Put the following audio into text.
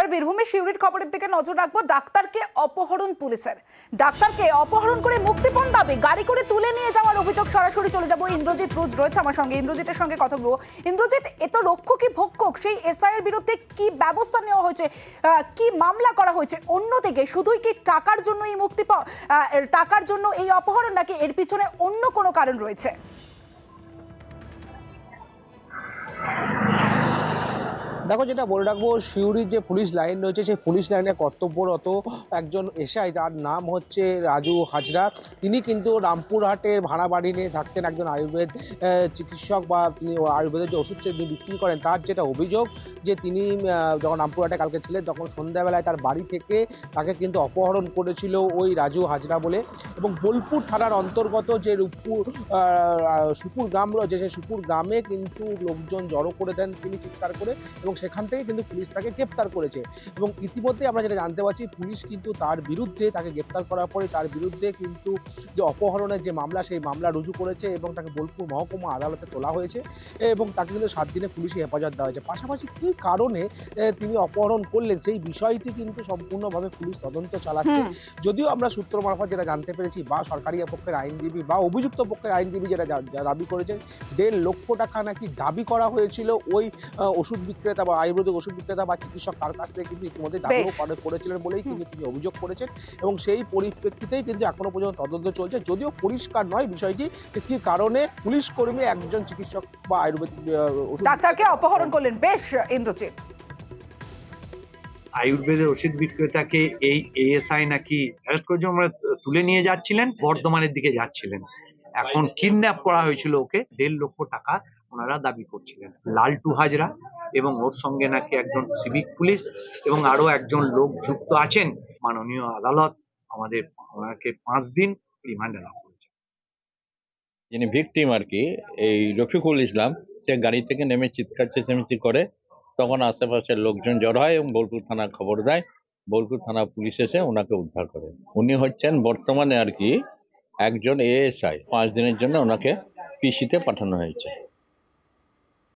এবার বীরভূমের সিউড়ির খবরের দিকে নজর রাখবো। ডাক্তারকে অপহরণ পুলিশের। ডাক্তারকে অপহরণ করে মুক্তিপণ দাবি গাড়ি করে তুলে নিয়ে যাওয়ার অভিযোগ। সরাসরি চলে যাবো, ইন্দ্রজিৎ রোজ রয়েছে আমার সঙ্গে। ইন্দ্রজিতের সঙ্গে কথা বলবো। ইন্দ্রজিৎ, এ তো রক্ষকই ভক্ষক, সেই এসআই এর বিরুদ্ধে কি ব্যবস্থা নেওয়া হয়েছে, কি মামলা করা হয়েছে? অন্যদিকে শুধুই কি টাকার জন্য এই মুক্তিপণ, টাকার জন্য এই অপহরণ, নাকি এর পিছনে অন্য কোনো কারণ রয়েছে? দেখো, যেটা বলে রাখবো, সিউড়ির যে পুলিশ লাইন রয়েছে সেই পুলিশ লাইনে কর্তব্যরত একজন এসআই, তার নাম হচ্ছে রাজু হাজরা। তিনি কিন্তু রামপুরহাটের ভাড়া বাড়ি নিয়ে থাকতেন, একজন আয়ুর্বেদ চিকিৎসক, বা তিনি আয়ুর্বেদের যে ওষুধ তিনি বিক্রি করেন। তার যেটা অভিযোগ যে তিনি যখন রামপুরহাটে কালকে ছিলেন, তখন সন্ধ্যাবেলায় তার বাড়ি থেকে তাকে কিন্তু অপহরণ করেছিল ওই রাজু হাজরা বলে। এবং বোলপুর থানার অন্তর্গত যে সুপুর গ্রাম রয়েছে, সেই সুপুর গ্রামে কিন্তু লোকজন জড়ো করে দেন তিনি চিৎকার করে, এবং সেখান থেকে কিন্তু পুলিশ তাকে গ্রেপ্তার করেছে। এবং ইতিমধ্যে আমরা যেটা জানতে পারছি, পুলিশ কিন্তু তার বিরুদ্ধে, তাকে গ্রেপ্তার করার পরে তার বিরুদ্ধে কিন্তু যে অপহরণের যে মামলা, সেই মামলা রুজু করেছে এবং তাকে বোলপুর মহকুমা আদালতে তোলা হয়েছে, এবং তাকে কিন্তু 7 দিনে পুলিশি হেফাজত দেওয়া হয়েছে। পাশাপাশি কী কারণে তিনি অপহরণ করলেন সেই বিষয়টি কিন্তু সম্পূর্ণভাবে পুলিশ তদন্ত চালাচ্ছে। যদিও আমরা সূত্র মারফত যেটা জানতে পেরেছি, বা সরকারি পক্ষের আইনজীবী বা অভিযুক্ত পক্ষের আইনজীবী যেটা দাবি করেছেন, 1.5 লক্ষ টাকা নাকি দাবি করা হয়েছিল ওই ওষুধ বিক্রেতা বা আয়ুর্বেদিক ওষুধ বিক্রেতা বা চিকিৎসক, তার কাছ থেকে কিন্তু ইতিমধ্যে দাবিও করেছিলেন বলেই কিন্তু তিনি অভিযোগ করেছেন। এবং সেই পরিপ্রেক্ষিতেই কিন্তু এখনো পর্যন্ত তদন্ত চলছে, যদিও পরিষ্কার নয় বিষয়টি কি কারণে পুলিশ কর্মী একজন চিকিৎসক বা আয়ুর্বেদিক ডাক্তারকে অপহরণ করলেন। বেশ ইন্দ্রজিৎ, আয়ুর্বেদের ওষুধ বিক্রেতাকে এই এএসআই নাকি অ্যারেস্ট করেছে, আমরা তুলে নিয়ে যাচ্ছিলেন, বর্ধমানের দিকে যাচ্ছিলেন। এখন কিডন্যাপ করা হয়েছিল ওকে, 1.5 লক্ষ টাকা ওনারা দাবি করছিলেন। লালটু হাজরা এবং ওর সঙ্গে নাকি একজন সিভিক পুলিশ এবং আরো একজন লোক যুক্ত আছেন। মাননীয় আদালত আমাদের ওনাকে 5 দিন রিমান্ডে রাখা হয়েছে। যিনি ভিকটিম আর কি, এই রফিকুল ইসলাম, সে গাড়ি থেকে নেমে চিৎকার চেঁচামেচি করে, তখন আশেপাশের লোকজন জড়ো হয় এবং বোলপুর থানা খবর দেয়। বোলপুর থানা পুলিশ এসে ওনাকে উদ্ধার করে। উনি হচ্ছেন বর্তমানে আর কি একজন এএসআই। 5 দিনের জন্য ওনাকে পিসিতে পাঠানো হয়েছে।